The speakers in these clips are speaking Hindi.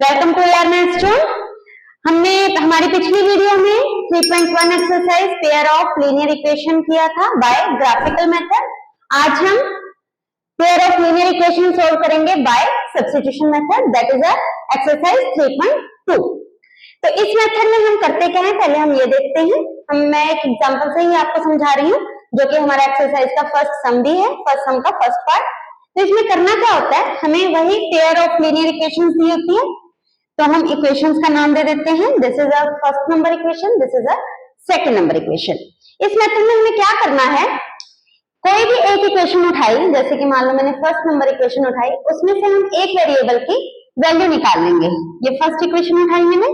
वेलकम टू लर्नर्स जून। हमने हमारी पिछली वीडियो में 3.1 exercise pair of linear equation किया था बाय ग्राफिकल मेथड। आज हम pair of linear equation solve करेंगे by substitution method, that is exercise 3.2। तो इस मेथड में हम करते क्या है, पहले हम ये देखते हैं। मैं एक एग्जांपल से ही आपको समझा रही हूँ, जो कि हमारा एक्सरसाइज का फर्स्ट सम भी है, फर्स्ट सम का फर्स्ट पार्ट। तो इसमें करना क्या होता है, हमें वही पेयर ऑफ लीनियर इक्वेशंस दी होती है, तो हम इक्वेशंस का नाम दे देते हैं। This is a first number equation, this is a second number equation. इस मेथड में हमें क्या करना है, कोई भी एक इक्वेशन उठाई, जैसे कि मान लो मैंने फर्स्ट नंबर इक्वेशन उठाई, उसमें से हम एक वेरिएबल की वैल्यू निकाल लेंगे। ये फर्स्ट इक्वेशन उठाई मैंने,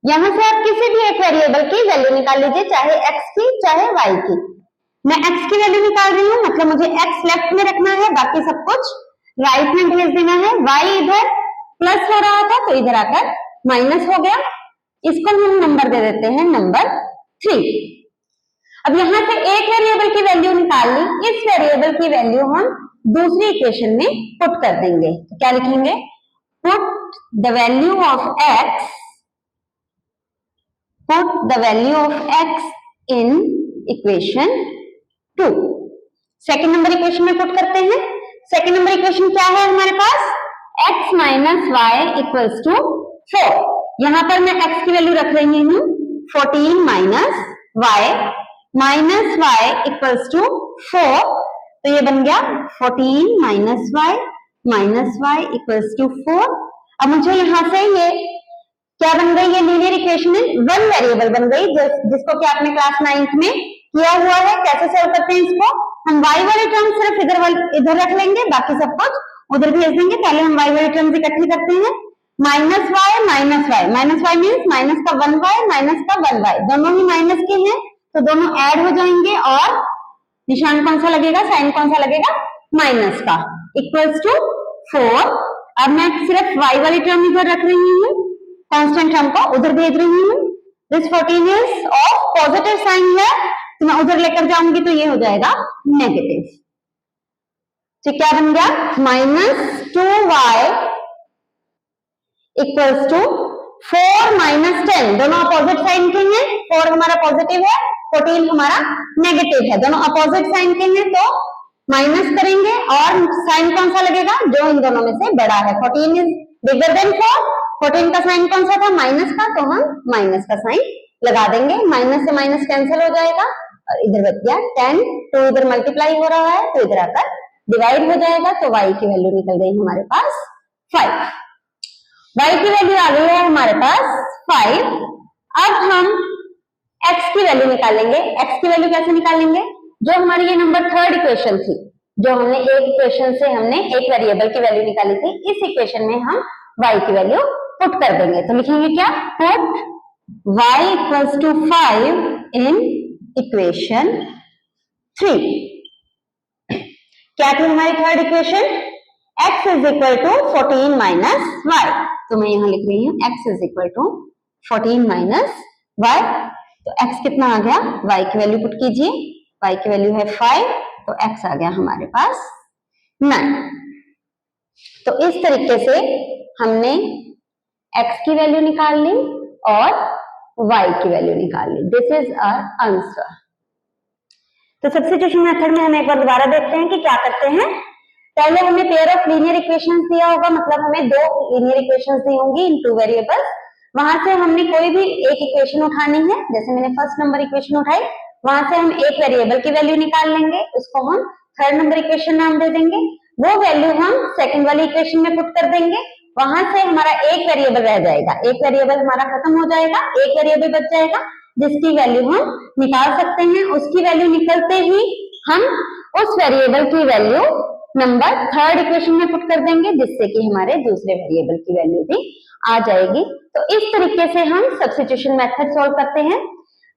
यहां से आप किसी भी एक वेरिएबल की वैल्यू निकाल लीजिए, चाहे x की चाहे y की। मैं x की वैल्यू निकाल रही हूँ, मतलब मुझे x लेफ्ट में रखना है, बाकी सब कुछ राइट में भेज देना है। y इधर प्लस हो रहा था तो इधर आकर माइनस हो गया, इसको हम नंबर दे देते हैं नंबर 3। अब यहां से एक वेरिएबल की वैल्यू निकाल ली, इस वेरिएबल की वैल्यू हम दूसरी इक्वेशन में पुट कर देंगे। तो क्या लिखेंगे, put the value of x, put the value of x in equation 2। Second number equation में पुट करते हैं। सेकेंड नंबर इक्वेशन क्या है हमारे पास, x minus y equals to 4। यहां पर मैं x की वैल्यू रख रही हूं 14 माइनस वाई इक्वल्स टू 4। तो ये बन गया 14 माइनस वाई इक्वल्स टू 4। अब मुझे यहां से ये क्या बन गई, ये लीनियर इक्वेशन है, वन वेरिएबल बन गई, जिसको कि आपने क्लास 9th में किया हुआ है। कैसे सॉल्व करते हैं इसको, हम y वाले टर्म सिर्फ इधर रख लेंगे, बाकी सब कुछ उधर भेज देंगे। पहले हम y वाले टर्म्स इकट्ठे करते हैं, माइनस वाई मीन्स माइनस का 1y माइनस का 1y, दोनों ही माइनस के हैं तो दोनों ऐड हो जाएंगे, और निशान कौन सा लगेगा, साइन कौन सा लगेगा, माइनस का, इक्वल्स टू 4। अब मैं सिर्फ y वाली टर्म इधर रख रही हूँ, कांस्टेंट टर्म को उधर भेज रही हूँ। This 14 is of positive sign है, तो मैं उधर लेकर जाऊंगी तो ये हो जाएगा नेगेटिव। तो क्या बन गया, minus 2y equals to 4 minus 10, दोनों अपोजिट साइन के हैं। 4 हमारा पॉजिटिव है, 14 हमारा नेगेटिव है, दोनों अपोजिट साइन के हैं, तो माइनस करेंगे और साइन कौन सा लगेगा, जो इन दोनों में से बड़ा है। 14 इज बिगर देन 4, 14 का साइन कौन सा था, माइनस का, तो हम माइनस का साइन लगा देंगे। माइनस से माइनस कैंसिल हो जाएगा और इधर बच गया 10, तो इधर मल्टीप्लाई हो रहा है तो इधर आकर डिवाइड हो जाएगा, तो y की वैल्यू निकल गई हमारे पास 5। y की वैल्यू आ गई है हमारे पास 5। अब हम x की वैल्यू निकालेंगे। x की वैल्यू कैसे निकालेंगे, जो हमारी ये नंबर थर्ड इक्वेशन थी, जो हमने एक इक्वेशन से हमने एक वेरिएबल की वैल्यू निकाली थी, इस इक्वेशन में हम y की वैल्यू पुट कर देंगे। तो लिखेंगे क्या, put y equals to 5 in equation 3। क्या थी हमारी third equation, x is equal to 14 minus y. तो मैं यहां लिख रही हूं x is equal to 14 minus y. तो x कितना आ गया, y की वैल्यू पुट कीजिए, y की वैल्यू है 5, तो x आ गया हमारे पास 9। तो इस तरीके से हमने x की वैल्यू निकाल ली और y की वैल्यू निकाल ली। This is our answer. तो सब्स्टिट्यूशन मेथड में हम एक बार दोबारा देखते हैं कि क्या करते हैं। पहले हमें पेयर ऑफ लीनियर इक्वेशंस दिया होगा, मतलब हमें दो लीनियर इक्वेशंस दी होंगी इन टू वेरिएबल्स। वहां से हमने कोई भी एक इक्वेशन उठानी है, जैसे मैंने फर्स्ट नंबर इक्वेशन उठाई, वहां से हम एक वेरिएबल की वैल्यू निकाल लेंगे, उसको हम थर्ड नंबर इक्वेशन नाम दे देंगे। वो वैल्यू हम सेकंड वाली इक्वेशन में पुट कर देंगे, वहां से हमारा एक वेरिएबल रह जाएगा, एक वेरिएबल हमारा खत्म हो जाएगा, एक वेरिएबल बच जाएगा जिसकी वैल्यू हम निकाल सकते हैं। उसकी वैल्यू निकलते ही हम उस वेरिएबल की वैल्यू नंबर थर्ड इक्वेशन में पुट कर देंगे, जिससे कि हमारे दूसरे वेरिएबल की वैल्यू भी आ जाएगी। तो इस तरीके से हम सब्स्टिट्यूशन मेथड सॉल्व करते हैं।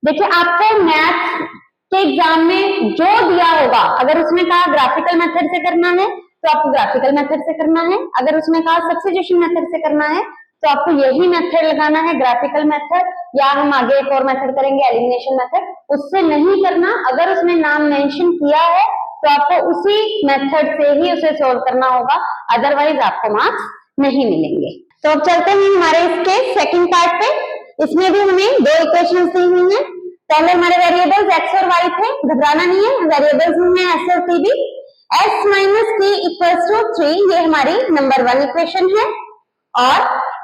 देखिए, आपको मैथ्स के एग्जाम में जो दिया होगा, अगर उसमें कहा ग्राफिकल मेथड से करना है तो आपको ग्राफिकल मेथड से करना है, अगर उसमें कहा सब्स्टिट्यूशन मेथड से करना है तो आपको यही मेथड लगाना है, ग्राफिकल मेथड, या हम आगे एक और मेथड करेंगे एलिमिनेशन मेथड, उससे नहीं करना। अगर उसने नाम मेंशन किया है तो आपको उसी मेथड से ही उसे सॉल्व करना होगा, अदरवाइज आपको मार्क्स नहीं मिलेंगे। तो अब चलते हैं हमारे इसके सेकंड पार्ट पे। इसमें भी हमें दो इक्वेशंस दी हुई हैं। पहले हमारे वेरिएबल्स x और y थे, घबराना नहीं है, वेरिएबल्स में s और t भी। s minus t equals to 3, ये हमारी नंबर 1 इक्वेशन है, और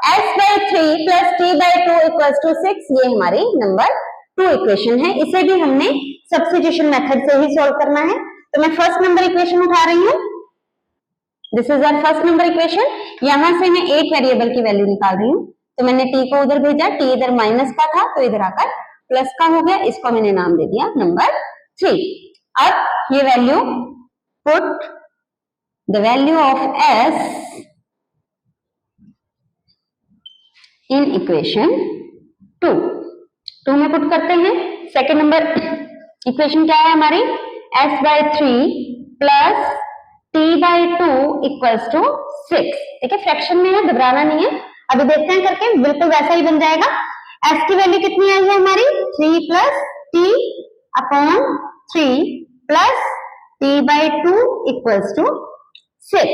s by 3 plus t by 2 equals to 6, ये हमारी नंबर 2 इक्वेशन है। इसे भी हमने सब्स्टिट्यूशन मेथड से ही सॉल्व करना है। तो मैं फर्स्ट नंबर इक्वेशन उठा रही हूँ, this is our first number equation. यहां से मैं एक वेरिएबल की वैल्यू निकाल रही हूँ, तो मैंने t को उधर भेजा, t इधर माइनस का था तो इधर आकर प्लस का हो गया, इसको मैंने नाम दे दिया नंबर 3। अब ये value, put the value of s in equation 2 में पुट करते हैं। सेकेंड नंबर इक्वेशन क्या है हमारी, s by 3 plus t by 2 equals to 6। ठीक है, फ्रैक्शन में है, घबराना नहीं है, अभी देखते हैं करके, बिल्कुल वैसा ही बन जाएगा। s की वैल्यू कितनी आई है हमारी, 3 plus t upon 3 plus t by 2 equals to 6।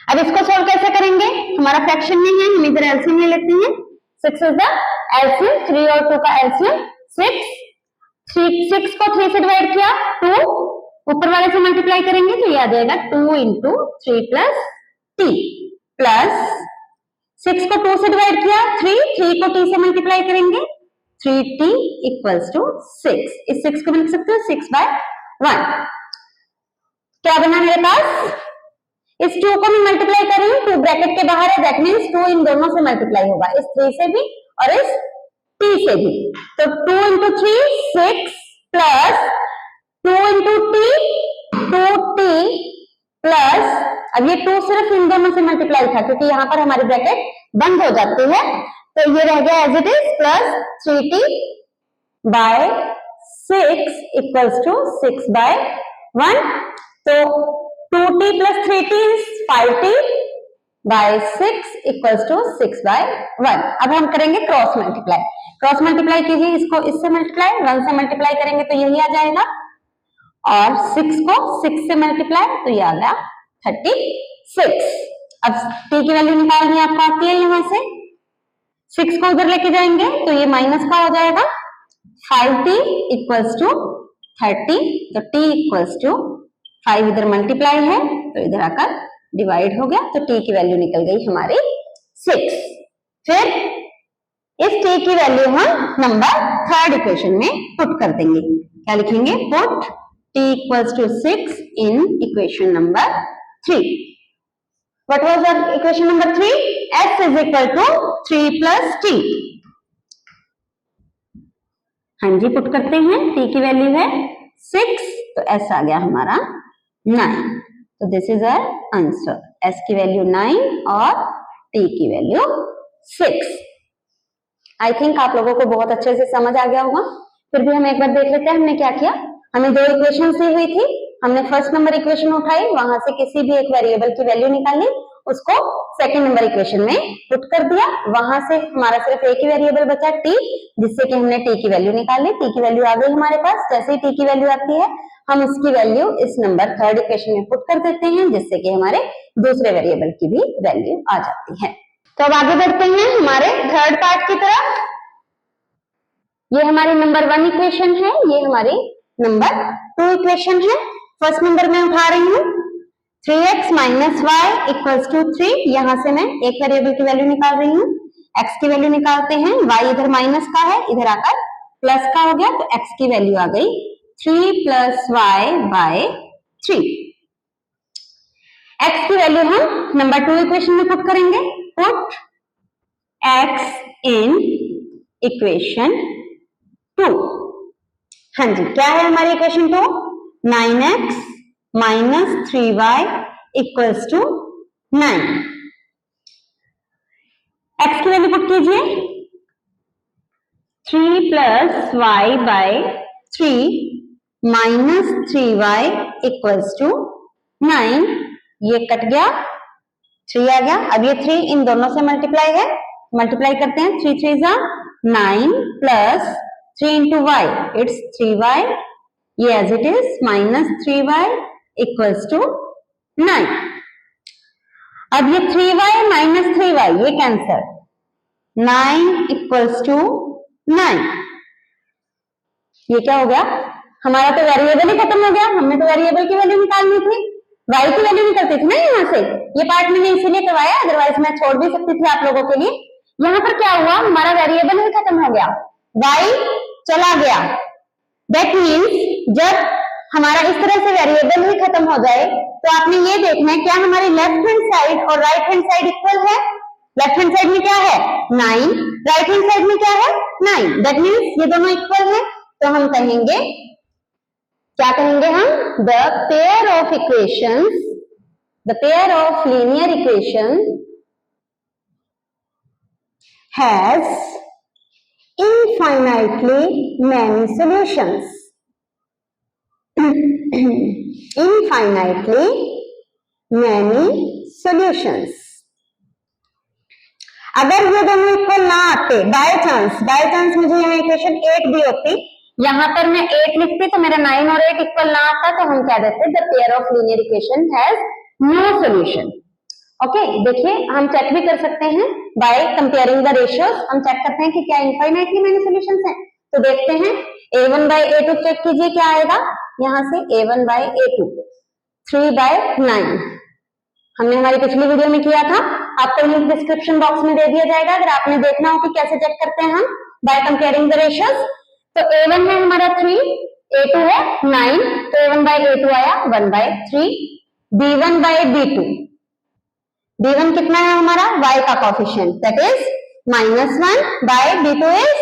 अब इसको सॉल्व कैसे करेंगे, हमारा फ्रैक्शन में है, हम इधर एलसीएम ले लेते हैं। 6 इज द एलसीएम, 3 और 2 का एलसीएम 6 को 3 से डिवाइड किया, 2 ऊपर वाले से मल्टीप्लाई करेंगे तो ये आ जाएगा 2 इंटू 3 प्लस t, प्लस 6 को 2 से डिवाइड किया, 3 को t से मल्टीप्लाई करेंगे, 3t इक्वल्स टू 6। इस 6 को लिख सकते हो 6 बाय 1। क्या बना मेरे पास, इस 2 को मैं मल्टीप्लाई कर रही हूँ, 2 ब्रैकेट के बाहर है, दैट मीन्स 2 इन दोनों से मल्टीप्लाई होगा, इस 3 से भी और इस t से भी। तो 2 into 3 6 plus 2 into t 2t plus, अब ये 2 सिर्फ इन दोनों से मल्टीप्लाई था क्योंकि यहाँ पर हमारी ब्रैकेट बंद हो जाती है, तो ये रह गया as it is, plus 3t by 6 equals to 6 by 1। तो 2t plus 3t is 5t by 6 equals to 6 by 1। अब हम करेंगे क्रॉस मल्टीप्लाई। क्रॉस मल्टीप्लाई कीजिए, इसको इससे मल्टीप्लाई, 1 से मल्टीप्लाई करेंगे तो यही आ जाएगा, और 6 को 6 से मल्टीप्लाई तो ये आ गया 36। अब t की वैल्यू निकालनी आपको आती है, यहां से 6 को उधर लेके जाएंगे तो ये माइनस का हो जाएगा, 5t इक्वल्स टू 30, तो t इक्वल्स टू 5 इधर मल्टीप्लाई है तो इधर आकर डिवाइड हो गया, तो t की वैल्यू निकल गई हमारी 6। फिर इस t की वैल्यू हम नंबर 3rd इक्वेशन में पुट कर देंगे। क्या लिखेंगे, put t equals to 6 in equation number 3। What was our equation number 3? S is equal to 3 plus t. हाँ जी, पुट करते हैं, t की वैल्यू है 6, तो s आ गया हमारा 9। तो this is our answer, s की वैल्यू 9 और t की वैल्यू 6। आई थिंक आप लोगों को बहुत अच्छे से समझ आ गया होगा। फिर भी हम एक बार देख लेते हैं हमने क्या किया। हमें दो इक्वेशन दी हुई थी, हमने फर्स्ट नंबर इक्वेशन उठाई, वहां से किसी भी एक वेरिएबल की वैल्यू निकाली, उसको सेकंड नंबर इक्वेशन में पुट कर दिया। वहां से हमारा सिर्फ एक ही वेरिएबल बचा t, जिससे कि हमने t की वैल्यू निकाली। t की वैल्यू आ गई हमारे पास। जैसे ही t की वैल्यू आती है हम इसकी वैल्यू इस नंबर 3rd इक्वेशन में पुट कर देते हैं, जिससे कि हमारे दूसरे वेरिएबल की भी वैल्यू आ जाती है। तो अब आगे बढ़ते हैं हमारे 3rd पार्ट की तरफ। ये हमारी नंबर 1 इक्वेशन है, ये हमारी नंबर 2 इक्वेशन है। फर्स्ट नंबर में उठा रही हूँ 3x minus y equals to 3। यहां से मैं एक वेरिएबल की वैल्यू निकाल रही हूँ, x की वैल्यू निकालते हैं। y इधर माइनस का है, इधर आकर प्लस का हो गया, तो x की वैल्यू आ गई 3 प्लस वाई बाय 3। x की वैल्यू हम नंबर 2 इक्वेशन में पुट करेंगे। Put x in equation 2। हाँ जी, क्या है हमारी equation 2? 9x minus 3y equals to 9। x की वैल्यू पुट कीजिए, 3 plus y by 3 minus 3y equals to 9। ये कट गया, 3 आ गया। अब ये 3 इन दोनों से मल्टीप्लाई है, मल्टीप्लाई करते हैं। 3 3 जा 9 plus 3 into Y it's 3y, ये as it is minus 3y equals to 9। अब ये 3y माइनस 3y ये कैंसर, 9 इक्वल्स टू 9। ये क्या हो गया, हमारा तो वेरिएबल ही खत्म हो गया। हमने तो वेरिएबल की वैल्यू निकालनी थी, y की वैल्यू निकलती थी ना यहाँ से। ये पार्ट मैंने इसीलिए करवाया, अदरवाइज मैं छोड़ भी सकती थी आप लोगों के लिए। यहाँ पर क्या हुआ, हमारा वेरिएबल ही खत्म हो गया, y चला गया। दैट मीन्स जब हमारा इस तरह से वेरिएबल ही खत्म हो जाए तो आपने ये देखना है क्या हमारी लेफ्ट हैंड साइड और राइट हैंड साइड इक्वल है। लेफ्ट हैंड साइड में क्या है 9, राइट हैंड साइड में क्या है 9। दैट मीन्स ये दोनों इक्वल है। तो हम कहेंगे, क्या कहेंगे हम, the pair of equations, the pair of linear equation has infinitely many solutions. Infinitely many solutions. अगर ये दोनों इक्वल ना आते, बाय चांस मुझे यहाँ इक्वेशन 8 भी होती, यहाँ पर मैं 8 लिखती तो मेरा 9 और 8 इक्वल ना आता, तो हम क्या देते, the pair of linear equation has no solution. Okay, देखिए हम चेक भी कर सकते हैं बाय कंपेयरिंग द रेशियोज। हम चेक करते हैं कि क्या इनफाइनाइटली मेनी सॉल्यूशंस हैं। तो देखते हैं a1 by a2 चेक कीजिए क्या आएगा, यहाँ से a1 by a2 3 by 9 हमने हमारी पिछली वीडियो में किया था, आपको लिंक डिस्क्रिप्शन बॉक्स में दे दिया जाएगा अगर आपने देखना हो कि कैसे चेक करते हैं हम बाय कंपेयरिंग द रेशियोज। तो a1 है हमारा 3, a2 है 9, तो a1 by a2 आया 1 by 3, b1 by b2, b1 कितना है हमारा y का coefficient that is -1 by b2 is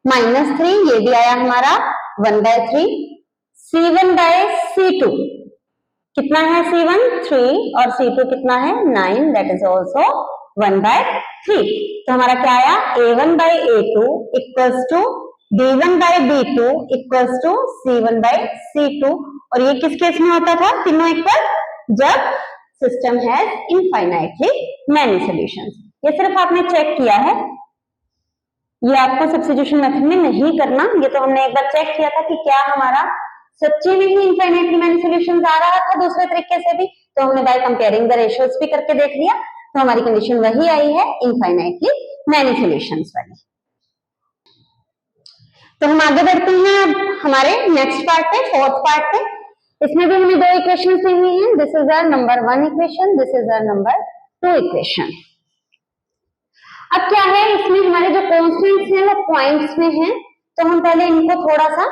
-3, ये भी आया हमारा 1 by 3, c1 by c2 कितना है c1 3 और c2 कितना है 9 दैट इज आल्सो 1 by 3। तो हमारा क्या आया a1 by a2 equals to b1 by b2 equals to c1 by c2। और ये किस केस में होता था, तीनों इक्वल, जब system has infinitely many solutions. ये सिर्फ आपने चेक किया है, ये आपको सब्स्टिट्यूशन मेथड में नहीं करना। ये तो हमने एक बार चेक किया था कि क्या हमारा सच्ची में ही इनफाइनाइटली मैनी सॉल्यूशंस आ रहा था दूसरे तरीके से भी, तो हमने बाय कंपेयरिंग द रेशियोज भी करके देख लिया, तो हमारी कंडीशन वही आई है इनफाइनाइटली मैनी सॉल्यूशंस वाली। तो हम आगे बढ़ते हैं अब हमारे नेक्स्ट पार्ट पे, फोर्थ पार्ट पे। इसमें भी हमें दो इक्वेशंस दी हुई हैं, this is our number 1 equation, this is our number 2 equation. अब क्या है, इसमें हमारे जो कांस्टेंट्स हैं वो पॉइंट्स में हैं, तो हम पहले इनको थोड़ा सा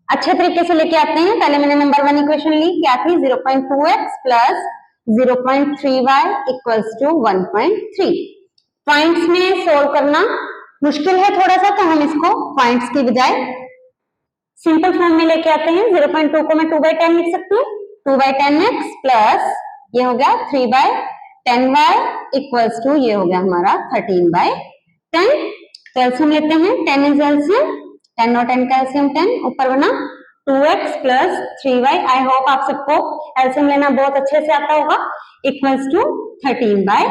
अच्छे तरीके से लेके आते हैं। पहले मैंने नंबर 1 इक्वेशन ली, क्या थी 0.2x plus 0.3y equals to 1.3। Points में सोल्व करना मुश्किल है थोड़ा सा, तो हम इसको पॉइंट्स की बजाय सिंपल फॉर्म में लेके आते हैं। 0.2 को मैं 2/10 लिख सकती हूँ, 2/10x प्लस ये हो गया 3/10y इक्वल्स टू ये हो गया हमारा 13/10। तो एलसीएम लेते हैं, 10 इज एलसीएम, 10 और 10 का एलसीएम 10, ऊपर बना 2x plus 3y। I hope आप सबको एलसीएम लेना बहुत अच्छे से आता होगा, इक्वल्स टू 13/10।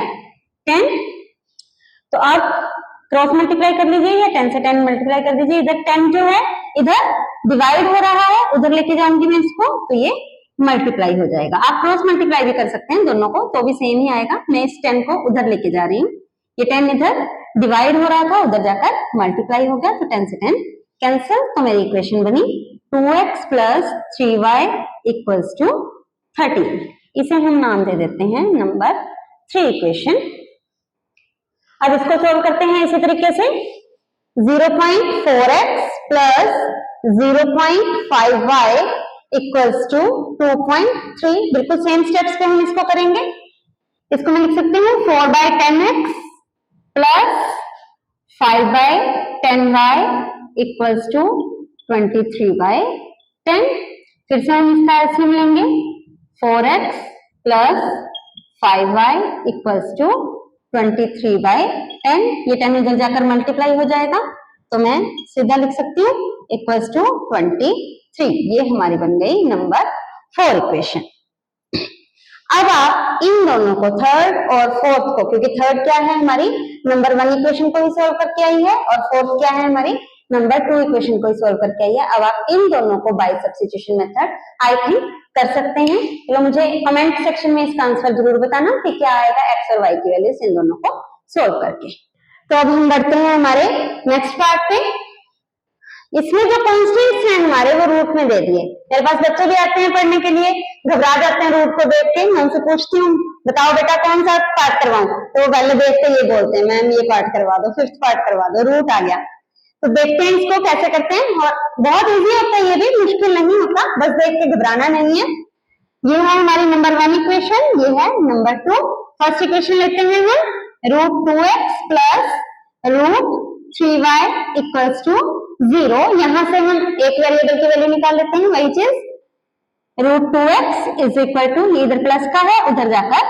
तो आप क्रॉस मल्टीप्लाई कर लीजिए या 10 से 10 मल्टीप्लाई कर दीजिए। इधर 10 जो है इधर डिवाइड हो रहा है, उधर लेके जाऊंगी मैं इसको, तो ये मल्टीप्लाई हो जाएगा। आप क्रॉस मल्टीप्लाई भी कर सकते हैं दोनों को, तो भी सेम ही आएगा। मैं इस 10 को उधर लेके जा रही हूँ, ये 10 इधर डिवाइड हो रहा था, उधर जाकर मल्टीप्लाई हो गया, तो 10 से 10 कैंसिल। तो मेरी इक्वेशन बनी 2x plus 3y equals to 13। इसे हम नाम दे देते हैं नंबर 3 इक्वेशन। अब इसको सोल्व करते हैं इसी तरीके से, 0.4x plus 0.5y equals to 2.3। बिल्कुल सेम स्टेप्स पे हम इसको करेंगे। इसको मैं लिख सकती हूँ 4/10x plus 5/10y equals to 23/10। फिर से हम इसका एलसीएम लेंगे, 4x plus 5y equals to 23/10। ये 10 इधर जाकर मल्टीप्लाई हो जाएगा, तो मैं सीधा लिख सकती हूँ इक्वल्स टू 23। ये हमारी बन गई नंबर 4 इक्वेशन। अब आप इन दोनों को, थर्ड और फोर्थ को, क्योंकि थर्ड क्या है हमारी नंबर 1 इक्वेशन को ही सॉल्व करके आई है और फोर्थ क्या है हमारी नंबर 2 इक्वेशन को सॉल्व करके आइए। अब आप इन दोनों को by substitution method I think कर सकते हैं। तो मुझे कमेंट सेक्शन में इसका आंसर जरूर बताना कि क्या आएगा एक्स और वाई की वैल्यूज इन दोनों को सॉल्व करके। तो अब हम बढ़ते हैं हमारे नेक्स्ट पार्ट पे। इसमें जो कॉन्स्टेंट्स हैं हमारे वो रूट में दे दिए। मेरे पास बच्चे भी आते हैं पढ़ने के लिए, घबरा जाते हैं रूट को देख के। मैं उनसे पूछती हूँ बताओ बेटा कौन सा पार्ट करवाऊं, तो वो पहले देखते ये बोलते हैं मैम ये पार्ट करवा दो, फिफ्थ पार्ट करवा दो, रूट आ गया। तो देखते हैं इसको कैसे करते हैं, और बहुत इजी होता है, ये भी मुश्किल नहीं होता, बस देख के घबराना नहीं है। ये है हमारी नंबर 1 इक्वेशन, ये है नंबर 2। फर्स्ट इक्वेशन लेते हैं हम, √2x plus √3y equals to 0। यहां से हम एक वेरिएबल की वैल्यू निकाल लेते हैं, वही चीज √2x इज इक्वल टू, इधर प्लस का है उधर जाकर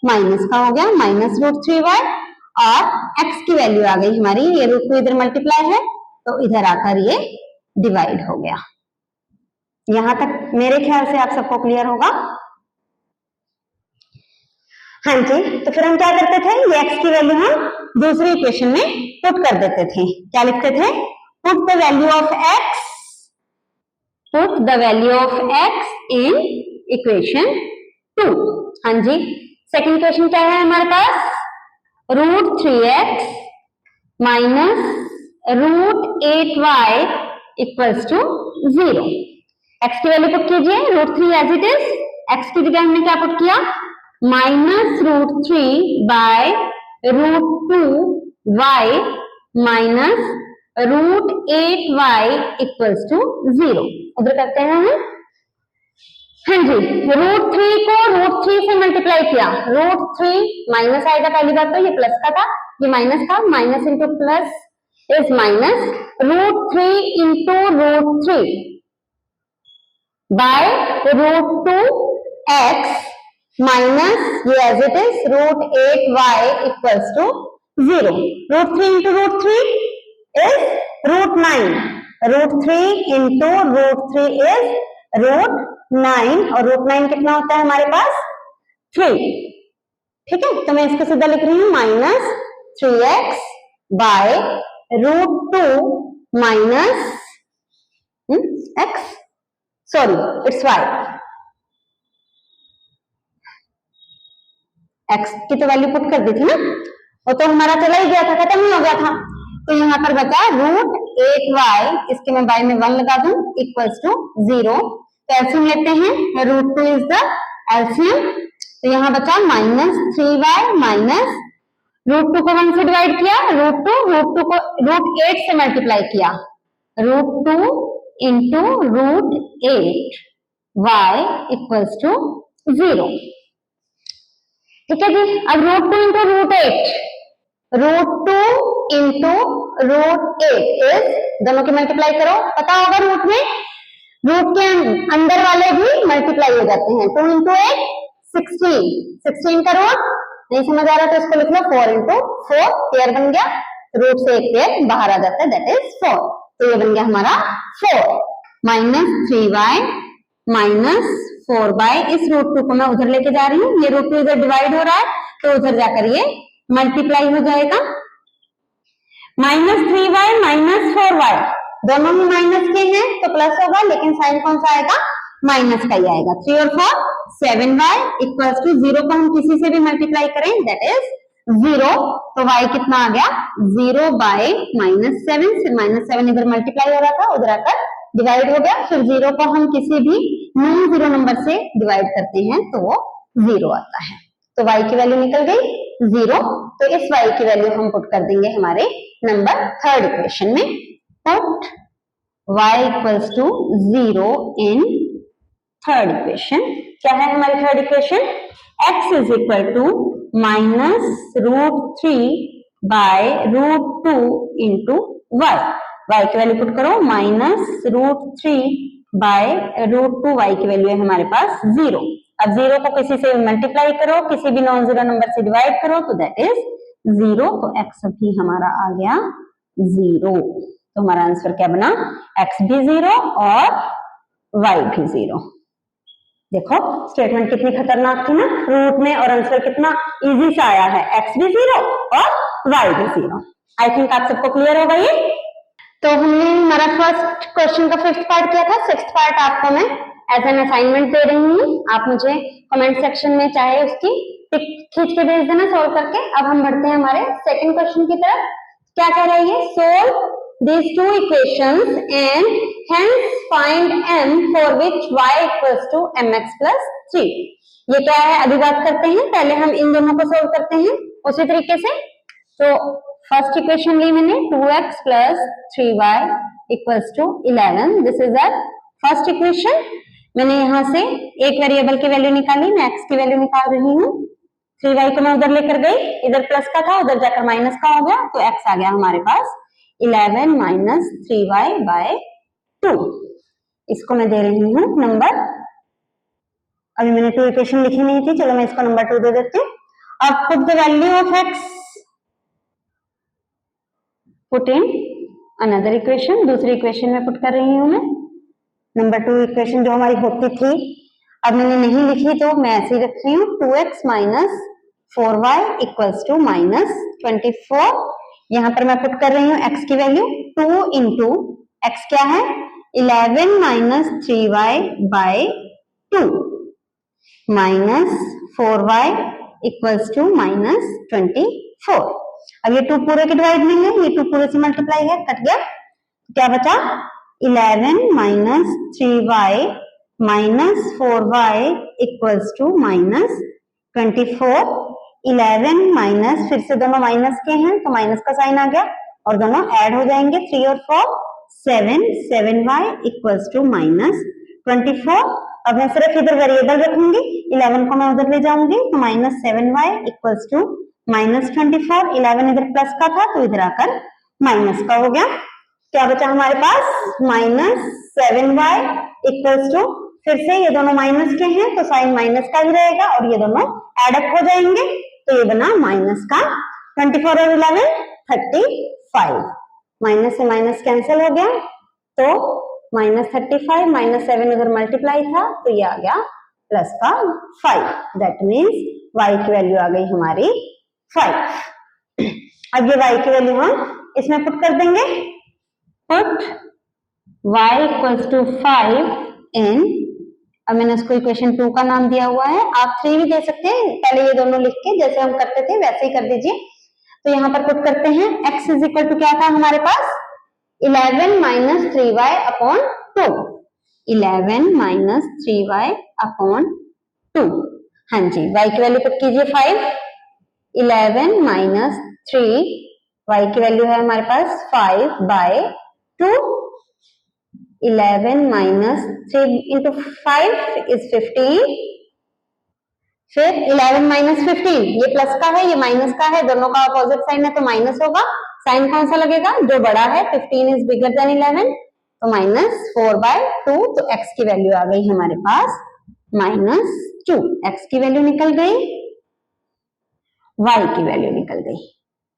माइनस का हो गया, माइनस √3y, और x की वैल्यू आ गई हमारी, ये √2 इधर मल्टीप्लाई है तो इधर आकर ये डिवाइड हो गया। यहां तक मेरे ख्याल से आप सबको क्लियर होगा। हाँ जी, तो फिर हम क्या करते थे, ये x की वैल्यू हम दूसरी इक्वेशन में पुट कर देते थे। क्या लिखते थे, put the value of x, put the value of x in equation 2। हाँ जी, सेकंड इक्वेशन क्या है हमारे पास, √3x minus √8y equals to 0। x की वैल्यू पुट कीजिए, √3 एज इट इज, x की जगह हमने क्या पुट किया, minus √3 by √2y minus √8y equals to 0। उधर करते हैं हम, हाँ जी, √3 को √3 से मल्टीप्लाई किया, √3 माइनस आएगा, पहली बात तो ये प्लस का था, ये माइनस का, minus into plus is minus, √3 into √3 by √2x minus ये as it is √8y equals to 0। √3 into √3 is √9, √3 into √3 is √9, और √9 कितना होता है हमारे पास, 3। ठीक है, तो मैं इसको सीधा लिख रही हूँ, minus 3x by √2 minus x, sorry it's y। x की तो वैल्यू पुट कर दी थी ना, वो तो हमारा चला ही गया था, खत्म ही हो गया था। तो यहाँ पर बचा √8y, इसके मैं y में 1 लगा दूं, इक्वल्स टू 0। तो एलसीएम लेते हैं, √2 इज द एलसीएम, तो यहाँ बचा माइनस 3y माइनस √2 को 1 से डिवाइड किया, √2 को √8 से मल्टीप्लाई किया, √2 इंटू √8y इक्वल्स टू 0। ठीक है जी, अब √2 इंटू √8, √2 इंटू √8 इज, दोनों की मल्टीप्लाई करो, पता होगा रूट में, रूट के अंदर वाले भी मल्टीप्लाई हो जाते हैं, 2 इंटू 8 16, 16 का रूट नहीं समझ आ रहा तो इसको लिख लो 4 इंटू 4, पेयर बन गया, रूट से एक पेयर बाहर आ जाता है, दैट इज 4। तो ये बन गया हमारा 4, माइनस 3y माइनस 4y, इस √2 को मैं उधर लेके जा रही हूँ, ये √2 इधर डिवाइड हो रहा है तो उधर जाकर ये मल्टीप्लाई हो जाएगा, माइनस 3y माइनस 4y, दोनों ही माइनस के हैं तो प्लस होगा, लेकिन साइन कौन सा आएगा, माइनस का ही आएगा। 3 और 4 7y इक्वल्स टू 0 को हम किसी से भी मल्टीप्लाई करें दैट इज 0, तो y कितना आ गया, 0 बाय -7 से, -7 इधर मल्टीप्लाई हो रहा था उधर आकर डिवाइड हो गया, फिर 0 को हम किसी भी नॉन जीरो नंबर से डिवाइड करते हैं तो वो 0 आता है, तो y की वैल्यू निकल गई 0। तो इस y की वैल्यू हम पुट कर देंगे हमारे नंबर 3rd इक्वेशन में, put y equals to 0 in 3rd equation. क्या है हमारी 3rd equation, x is equal to minus √3 by √2 into y, y की वैल्यू पुट करो, माइनस √3 बाय √2, y की वैल्यू है हमारे पास 0। अब 0 को किसी से मल्टीप्लाई करो, किसी भी नॉन जीरो नंबर से डिवाइड करो तो दैट इज 0, तो x भी हमारा आ गया 0। तो हमारा आंसर क्या बना, x भी 0 और y भी 0। देखो स्टेटमेंट कितनी खतरनाक थी ना, रूट में और आंसर कितना इजी सा आया है, x भी 0 और y भी 0। आई थिंक आप सबको क्लियर होगा ये। तो हमने हमारा फर्स्ट क्वेश्चन का 5th पार्ट किया था। 6th पार्ट आपको मैं एज एन असाइनमेंट दे रही हूँ, आप मुझे कमेंट सेक्शन में चाहे उसकी पिक खींच के भेज देना सोल्व करके। अब हम बढ़ते हैं हमारे सेकंड क्वेश्चन की तरफ। क्या कह रही है? Solve these two equations and hence find m for which y equals to mx plus 3। ये क्या है अभी बात करते हैं, पहले हम इन दोनों को सोल्व करते हैं उसी तरीके से। तो फर्स्ट इक्वेशन ली मैंने 2x plus 3y equals to 11। This is our first equation. मैंने यहाँ से एक वेरिएबल की वैल्यू निकाली, मैं x की वैल्यू निकाल रही हूँ। 3y को मैं उधर लेकर गई, इधर प्लस का था उधर जाकर माइनस का हो गया, तो x आ गया हमारे पास 11 माइनस 3y बाय 2। इसको मैं दे रही हूँ नंबर, अभी मैंने 2 इक्वेशन लिखी नहीं थी, चलो मैं इसको नंबर 2 दे देती हूँ। अब put the value of x, put in another equation, दूसरी इक्वेशन में पुट कर रही हूँ मैं। नंबर 2 इक्वेशन जो हमारी होती थी अब मैंने नहीं लिखी तो मैं ऐसे ही रख रही हूँ। 2x minus 4y equals to minus 24। यहाँ पर मैं पुट कर रही हूँ x की वैल्यू 2 इंटू x क्या है 11 minus 3y by 2 minus 4y equals to minus 24। अब ये 2 पूरे के डिवाइड नहीं है, ये 2 पूरे से मल्टीप्लाई है, कट गया, क्या बचा 11 minus 3y minus 4y equals to minus 24। 11 minus, फिर से दोनों माइनस के हैं तो माइनस का साइन आ गया और दोनों ऐड हो जाएंगे, 3 और 4 7, 7y इक्वल्स टू माइनस 24। अब मैं सिर्फ इधर वेरिएबल रखूंगी, 11 को मैं उधर ले जाऊंगी तो minus 7y equals to minus 24। 11 इधर प्लस का था तो इधर आकर माइनस का हो गया, क्या बचा हमारे पास माइनस 7y इक्वल्स टू, फिर से ये दोनों माइनस के हैं तो साइन माइनस का ही रहेगा और ये दोनों एड अप हो जाएंगे, तो ये बना माइनस का 24 और 11 35। माइनस से माइनस कैंसिल हो गया तो माइनस 35, माइनस 7 उधर मल्टीप्लाई था तो ये आ गया प्लस का 5। दैट मीन्स y की वैल्यू आ गई हमारी 5। अब ये y की वैल्यू हम इसमें पुट कर देंगे, पुट y इक्वल्स टू 5 इन, अब मैंने उसको इक्वेशन 2 का नाम दिया हुआ है, आप 3 भी दे सकते हैं, पहले ये दोनों लिख के जैसे हम करते थे वैसे ही कर दीजिए। तो यहाँ पर पुट करते हैं x इज इक्वल टू क्या था हमारे पास 11 minus 3y upon 2, 11 minus 3y upon 2। हाँ जी, y की वैल्यू पुट कीजिए 5, 11 माइनस 3, y की वैल्यू है हमारे पास 5 बाय 2, 11 माइनस 3 इंटू 5 इज 15, फिर 11 माइनस 15, ये प्लस का है ये माइनस का है, दोनों का अपोजिट साइन है तो माइनस होगा, साइन कौन सा लगेगा जो बड़ा है, 15 इज बिगर देन 11 तो माइनस 4 बाय 2, तो x की वैल्यू आ गई हमारे पास माइनस 2, x की वैल्यू निकल गई, y की वैल्यू निकल गई।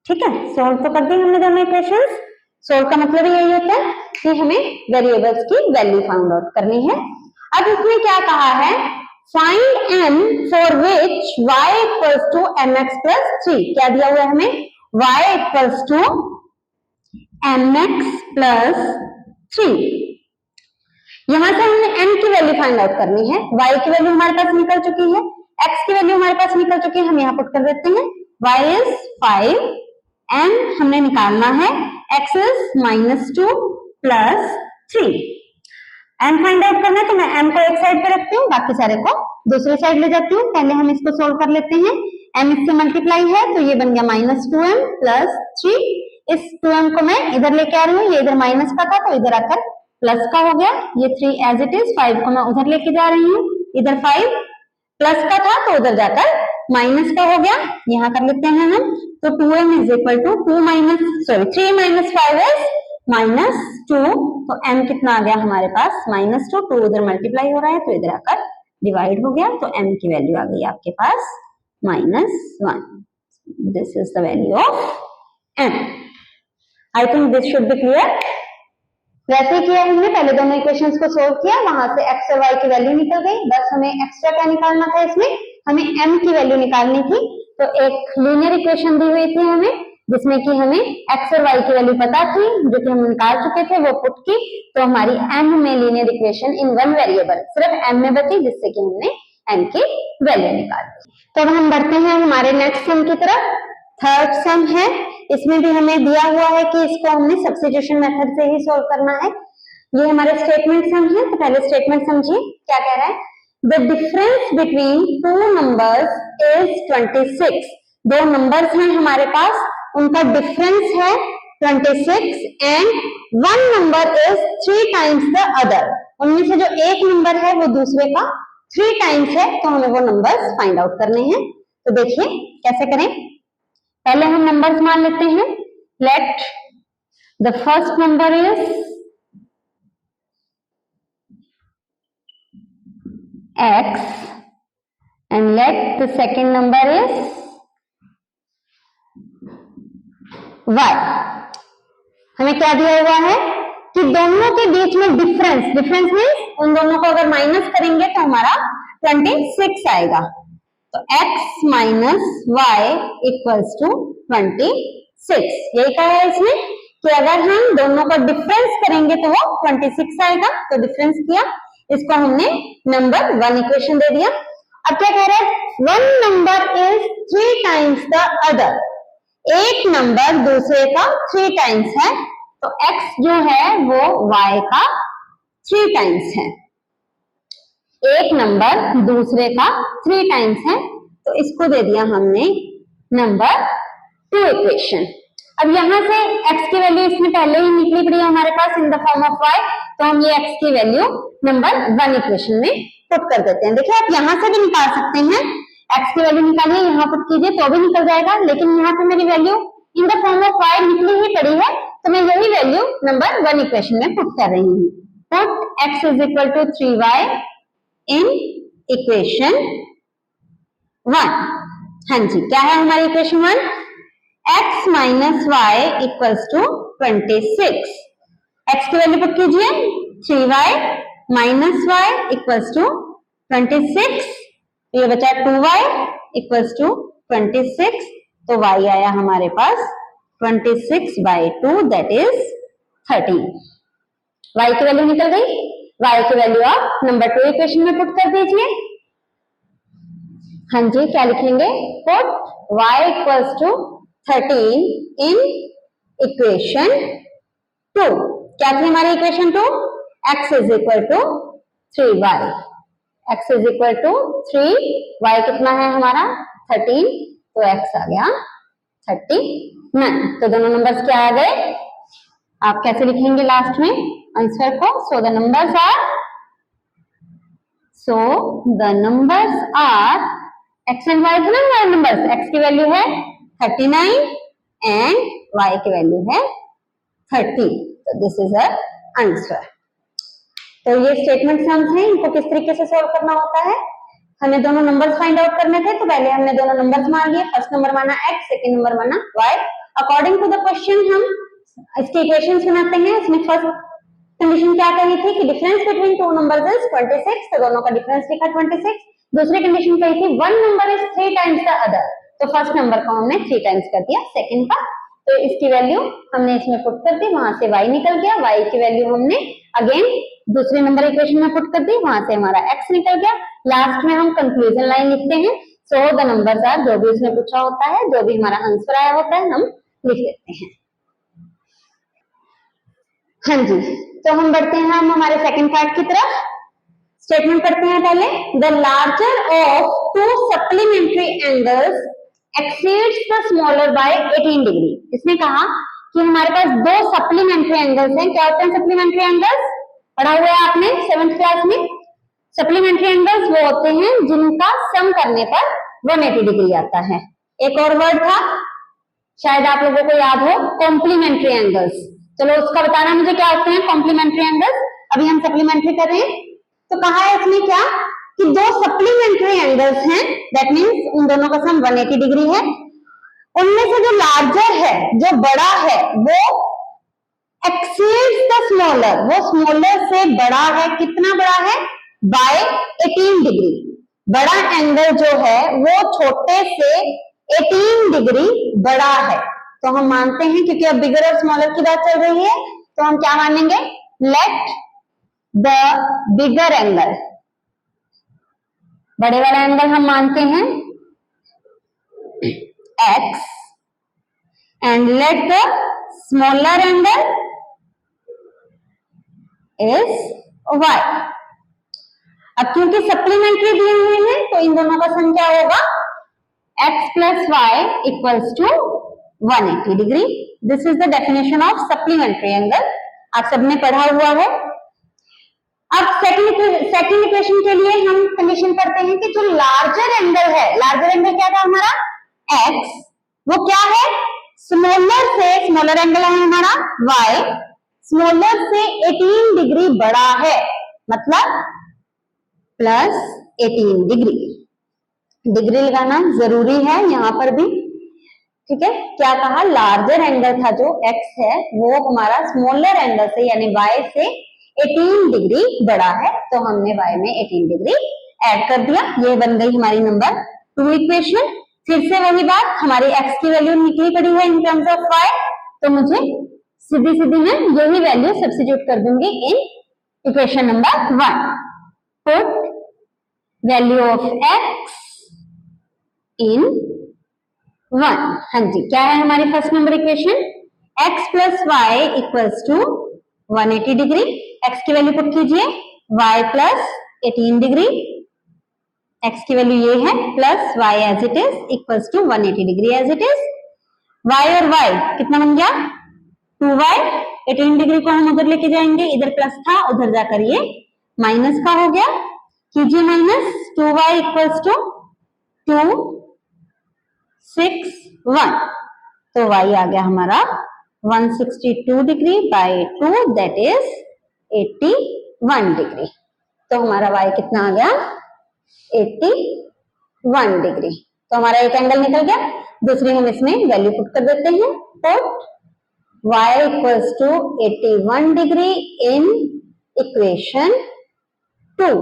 ठीक है, सोल्व तो कर दी हमने दोनों इक्वेशंस। सोल्व का मतलब यही होता है कि हमें वेरिएबल्स की वैल्यू फाइंड आउट करनी है। अब इसमें क्या कहा है, find m for which y equals to mx plus 3। क्या दिया हुआ है हमें, y equals to mx plus 3। यहां से हमने m की वैल्यू फाइंड आउट करनी है, y की वैल्यू हमारे पास निकल चुकी है, x की वैल्यू हमारे पास निकल चुकी है, हम यहाँ पुट कर देते हैं y इज 5, m हमने निकालना है, x is minus 2 plus 3। m find out करना है तो मैं m को एक साइड पे रखती हूँ, बाकी सारे को दूसरी साइड ले जाती हूँ। पहले हम इसको सोल्व कर लेते हैं, m इससे मल्टीप्लाई है तो ये बन गया माइनस 2m प्लस 3। इस 2m को मैं इधर लेके आ रही हूँ, ये इधर माइनस का था तो इधर आकर प्लस का हो गया, ये 3 एज इट इज, 5 को मैं उधर लेके जा रही हूँ, इधर 5 प्लस का था तो उधर जाकर माइनस का हो गया, यहाँ कर लेते हैं हम, तो 2m is equal to 3 minus 5 is minus 2, तो m कितना आ गया हमारे पास माइनस 2, 2 उधर मल्टीप्लाई हो रहा है तो इधर आकर डिवाइड हो गया, तो m की वैल्यू आ गई आपके पास minus 1। This is the value of m। I think this should be clear. वैसे ही किया हमने, पहले दोनों इक्वेशंस को सोल्व किया, वहां से x और y की वैल्यू निकल गई, बस हमें एक्स्ट्रा क्या निकालना था, इसमें हमें m की वैल्यू निकालनी थी। तो एक लीनियर इक्वेशन दी हुई थी हमें जिसमें कि हमें x और y की वैल्यू पता थी जो कि हम निकाल चुके थे, वो पुट की, तो हमारी m में linear equation in one variable सिर्फ m में बची, जिससे कि हमने m की वैल्यू निकाल दी। तो अब हम बढ़ते हैं हमारे नेक्स्ट सम की तरफ। थर्ड सम है, इसमें भी हमें दिया हुआ है कि इसको हमने सब्स्टिट्यूशन मेथड से ही सोल्व करना है। ये हमारे स्टेटमेंट सम है, तो पहले स्टेटमेंट समझिए क्या कह रहा है। The difference between two numbers is 26। दो नंबर्स हैं हमारे पास, उनका डिफरेंस है 26 and one number is 3 times the other. उनमें से जो एक नंबर है वो दूसरे का 3 टाइम्स है, तो हमें वो नंबर्स फाइंड आउट करने हैं। तो देखिए कैसे करें। पहले हम नंबर्स मान लेते हैं। Let the first number is x and let the second number is y। हमें क्या दिया हुआ है कि दोनों के बीच में डिफरेंस मीन्स उन दोनों को अगर माइनस करेंगे तो हमारा 26 आएगा। तो x minus y equals to 26। यही कहा है इसमें कि अगर हम दोनों का डिफरेंस करेंगे तो वो 26 आएगा। तो डिफरेंस किया, इसको हमने नंबर 1 इक्वेशन दे दिया। अब क्या कह रहे हैं, one number is 3 times the other. एक नंबर दूसरे का 3 टाइम्स है, तो x जो है वो y का 3 टाइम्स है। एक नंबर दूसरे का 3 टाइम्स है, तो इसको दे दिया हमने नंबर 2 इक्वेशन। अब यहां से x की वैल्यू इसमें पहले ही निकली पड़ी है हमारे पास in the form of y, तो हम ये x की वैल्यू नंबर 1 इक्वेशन में पुट कर देते हैं। देखिए आप यहां से भी निकाल सकते हैं, x की वैल्यू निकालिए, यहाँ पुट कीजिए तो भी निकल जाएगा, लेकिन यहाँ पे मेरी value in the form of y निकली ही पड़ी है, तो मैं यही वैल्यू नंबर 1 इक्वेशन में पुट कर रही हूँ। Put x is equal to 3y in equation 1। हाँ जी, क्या है हमारी equation 1? x minus y equals to 26। x की वैल्यू पुट कीजिए, 3y minus y equals to 26, ये बचा 2y इक्वल्स टू 26, तो y आया हमारे पास 26/2 दैट इज 13। y की वैल्यू निकल गई, y की वैल्यू आप नंबर 2 इक्वेशन में पुट कर दीजिए। हाँ जी, क्या लिखेंगे, put y equals to 13 in equation 2। क्या थी हमारी equation 2? x is equal to 3y। x is equal to 3, y कितना है हमारा 13, तो x आ गया 39। तो दोनों नंबर्स क्या आ गए, आप कैसे लिखेंगे लास्ट में आंसर को? So the numbers are x and y है ना हमारे नंबर्स, x की वैल्यू है 39 एंड y की वैल्यू है 30, तो दिस इज अ आंसर। तो ये स्टेटमेंट सम्स हैं, इनको किस तरीके से सॉल्व करना होता है। हमें दोनों नंबर्स फाइंड आउट करने थे, तो पहले हमने दोनों नंबर्स मान लिए। फर्स्ट नंबर माना x, सेकंड नंबर माना y। According to the question हम इसके इक्वेशंस बनाते हैं। इसमें फर्स्ट कंडीशन क्या कही थी कि difference between two numbers is 26, तो दोनों का डिफरेंस लिखा 26। दूसरी कंडीशन कही थी one number is 3 times the other, तो फर्स्ट नंबर को हमने 3 टाइम्स कर दिया सेकंड का, तो इसकी वैल्यू हमने इसमें पुट कर दी, वहां से y निकल गया। y की वैल्यू हमने अगेन दूसरे नंबर इक्वेशन में पुट कर दी, वहां से हमारा x निकल गया। लास्ट में हम कंक्लूजन लाइन लिखते हैं, सो द नंबर्स आर, जो भी उसने पूछा होता है, जो भी हमारा आंसर आया होता है, हम लिख लेते हैं। हाँ जी, तो हम बढ़ते हैं हम हमारे सेकंड पार्ट की तरफ। स्टेटमेंट करते हैं पहले, the larger of to supplementary angles exceeds the smaller by 18 degree. इसने कहा कि हमारे पास दो सप्लीमेंट्री एंगल्स हैं। क्या होते हैं सप्लीमेंट्री एंगल्स? पढ़ा हुआ है आपने 7th क्लास में। सप्लीमेंट्री एंगल्स वो होते हैं जिनका सम करने पर 180 डिग्री आता है। एक और वर्ड था, शायद आप लोगों को याद हो, कॉम्प्लीमेंट्री एंगल्स। चलो उसका बताना मुझे क्या होते हैं कॉम्प्लीमेंट्री एंगल्स। अभी हम सप्लीमेंट्री कर रहे हैं, तो कहा है इसमें क्या कि दो सप्लीमेंट्री एंगल्स हैं, दैट मींस उन दोनों का सम 180 डिग्री है। उनमें से जो लार्जर है, जो बड़ा है, वो एक्सीड्स द स्मॉलर, वो स्मॉलर से बड़ा है। कितना बड़ा है? Bye 18 degree. बड़ा एंगल जो है वो छोटे से 18 डिग्री बड़ा है। तो हम मानते हैं, क्योंकि अब बिगर और स्मॉलर की बात चल रही है, तो हम क्या मानेंगे, लेट द बिगर एंगल, बड़े वाला एंगल हम मानते हैं x and let the smaller angle is y। अब क्योंकि सप्लीमेंट्री दिए हुए हैं तो इन दोनों का सम क्या होगा, x plus y equals to 180 degree. This is the definition of supplementary angle, आप सबने पढ़ा हुआ है। अब सेकंड इक्वेशन के लिए हम कंडीशन करते हैं कि जो लार्जर एंगल है, लार्जर एंगल क्या था हमारा x, वो क्या है, स्मॉलर से, स्मॉलर एंगल है हमारा y, स्मॉलर से 18 डिग्री बड़ा है, मतलब प्लस 18 डिग्री। डिग्री लगाना जरूरी है यहाँ पर भी, ठीक है। क्या कहा, लार्जर एंगल था जो x है वो हमारा स्मॉलर एंगल से यानी y से 18 डिग्री बड़ा है, तो हमने y में 18 डिग्री ऐड कर दिया। ये बन गई हमारी नंबर 2 इक्वेशन। फिर से वही बात, हमारी x की वैल्यू निकली पड़ी है इन टर्म्स ऑफ y, तो मुझे सीधी सीधी मैं यही वैल्यू सब्स्टिट्यूट कर दूंगी in equation number 1। Put value of x in 1। हाँ जी, क्या है हमारी first number equation, x plus y equals to 180 degree. x की वैल्यू पुट कीजिए, y प्लस 18 डिग्री, x की वैल्यू ये है, plus y as it is equals to 180 degree as it is. y और y कितना बन गया, 2y, 18 डिग्री को हम उधर लेके जाएंगे, इधर प्लस था उधर जाकर ये माइनस का हो गया, कीजिए माइनस, 2y इक्वल्स टू 2 6 1, तो y आ गया हमारा 162 degree by 2 that is 81 degree. तो हमारा y कितना आ गया, 81 डिग्री। तो हमारा एक एंगल निकल गया, दूसरी हम इसमें वैल्यू पुट कर देते हैं, put y equals to 81 degree in equation 2।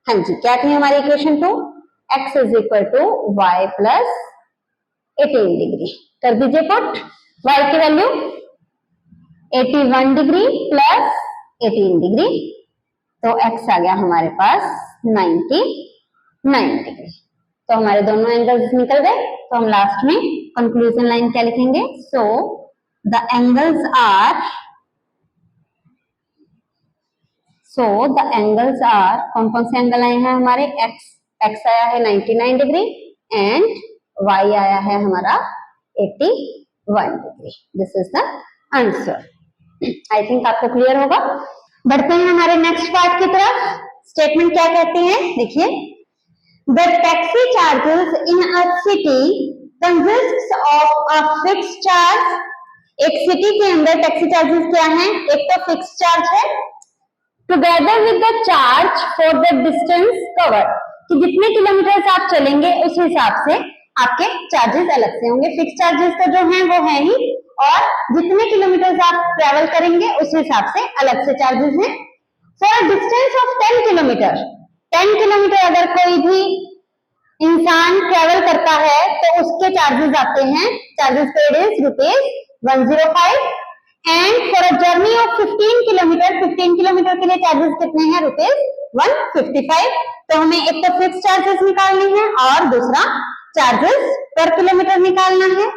हाँ जी, क्या थी हमारी equation 2, x is equal to y plus 18 degree. कर दीजिए पुट, y की वैल्यू 81 डिग्री प्लस 18 डिग्री, तो x आ गया हमारे पास 99 डिग्री। तो हमारे दोनों एंगल्स निकल गए। तो हम लास्ट में कंक्लूजन लाइन क्या लिखेंगे, सो द एंगल्स आर, कौन कौन से एंगल आए हैं हमारे, x आया है 99 डिग्री एंड y आया है हमारा 81 degree. This is the answer. I think आपको क्लियर होगा। बढ़ते हैं हमारे नेक्स्ट पार्ट की तरफ। स्टेटमेंट क्या कहते हैं, देखिए, the taxi charges in a city consist of a fixed charge. एक सिटी के अंदर टैक्सी चार्जेस क्या हैं, एक तो फिक्स चार्ज है, together with the charge for the distance covered, कि जितने किलोमीटर आप चलेंगे उस हिसाब से आपके चार्जेस अलग से होंगे। फिक्स चार्जेस तो जो हैं वो है ही, और जितने किलोमीटर आप ट्रेवल करेंगे उस हिसाब से अलग से चार्जेस हैं। For distance of 10 kilometre, 10 kilometre अगर कोई भी इंसान ट्रेवल करता है तो उसके चार्जेस आते हैं, charges paid is ₹105। And for a journey of 15 kilometre, 15 kilometre के लिए चार्जेस कितने हैं, ₹155। तो हमें एक तो फिक्स चार्जेस निकालनी है और दूसरा चार्जेस पर किलोमीटर निकालना है।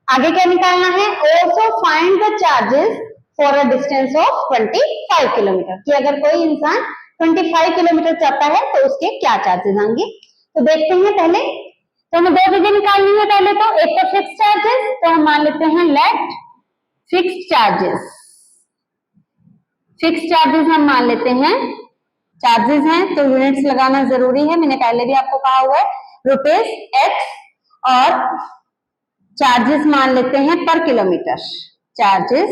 आगे क्या निकालना है, also find the charges for a distance of 25 kilometre, कि अगर कोई इंसान 25 किलोमीटर चलता है तो उसके क्या चार्जेस आएंगे। तो देखते हैं पहले, तो हमें दो जगह निकालनी है। पहले तो एक तो फिक्स चार्जेस, तो हम मान लेते हैं let fix charges. Fix charges हम मान लेते हैं, चार्जेस हैं तो यूनिट्स लगाना जरूरी है, मैंने पहले भी आपको कहा हुआ है, ₹x, और चार्जेस मान लेते हैं पर किलोमीटर। चार्जेस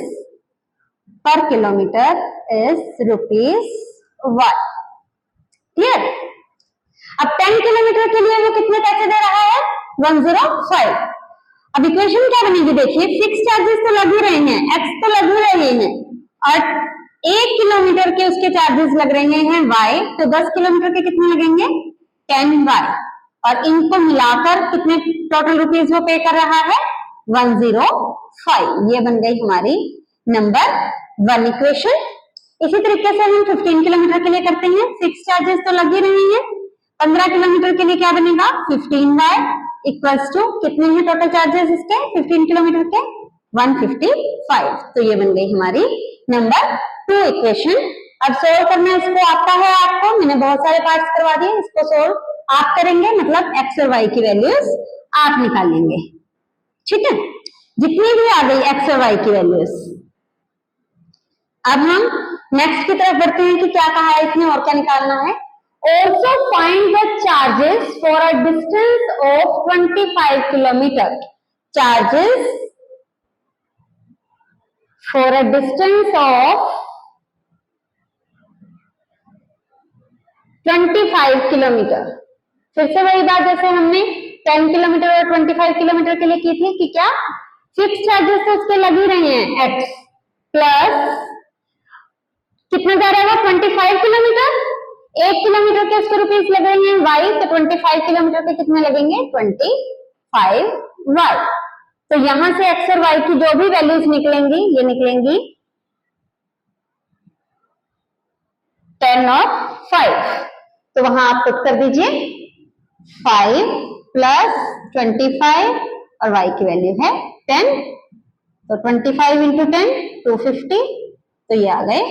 पर किलोमीटर इज ₹1। क्लियर। अब 10 किलोमीटर के लिए वो कितने पैसे दे रहा है, 105। अब इक्वेशन क्या बनेगी, देखिए, फिक्स चार्जेस तो लग ही रहे हैं, x तो लग ही रहे हैं, और 1 किलोमीटर के उसके चार्जेस लग रहे हैं y, तो 10 किलोमीटर के कितने लगेंगे, 10y, और इनको मिलाकर कितने टोटल रुपीज वो पे कर रहा है, 105। ये बन गई हमारी नंबर 1 इक्वेशन। इसी तरीके से हम 15 किलोमीटर के लिए करते हैं। फिक्स चार्जेस तो लग ही रहे हैं। 15 किलोमीटर के लिए क्या बनेगा, 15y इक्वल्स टू कितने हैं टोटल चार्जेस इसके 15 किलोमीटर के, 155। तो ये बन गई हमारी नंबर 2 इक्वेशन। अब सोल्व करना इसको आता है आपको, मैंने बहुत सारे पार्ट्स करवा दिए, इसको सोल्व आप करेंगे, मतलब एक्स और वाई की वैल्यूज आप निकालेंगे, ठीक है। जितनी भी आ गई एक्स और वाई की वैल्यूज। अब हम नेक्स्ट की तरफ बढ़ते हैं कि क्या कहा है इसमें और क्या निकालना है। Also find the charges for a distance of 25 kilometre. Charges for a distance of 25 kilometre. फिर से वही बात जैसे हमने 10 किलोमीटर और 25 किलोमीटर के लिए की थी कि क्या फिक्स चार्जेस तो उसके लग ही रहे हैं, एक्स प्लस कितना जा रहा है 25 किलोमीटर, 1 किलोमीटर के उसके रुपीस लग रहे हैं वाई, तो 25 किलोमीटर के कितने लगेंगे 25 वाई। तो यहां से एक्स और वाई की जो भी वैल्यूज निकलेंगी ये निकलेंगी 10 और 5। तो वहां आप पुट कर दीजिए 5 प्लस 25 और y की वैल्यू है 10, तो 25 इंटू 10 250, तो ये आ गए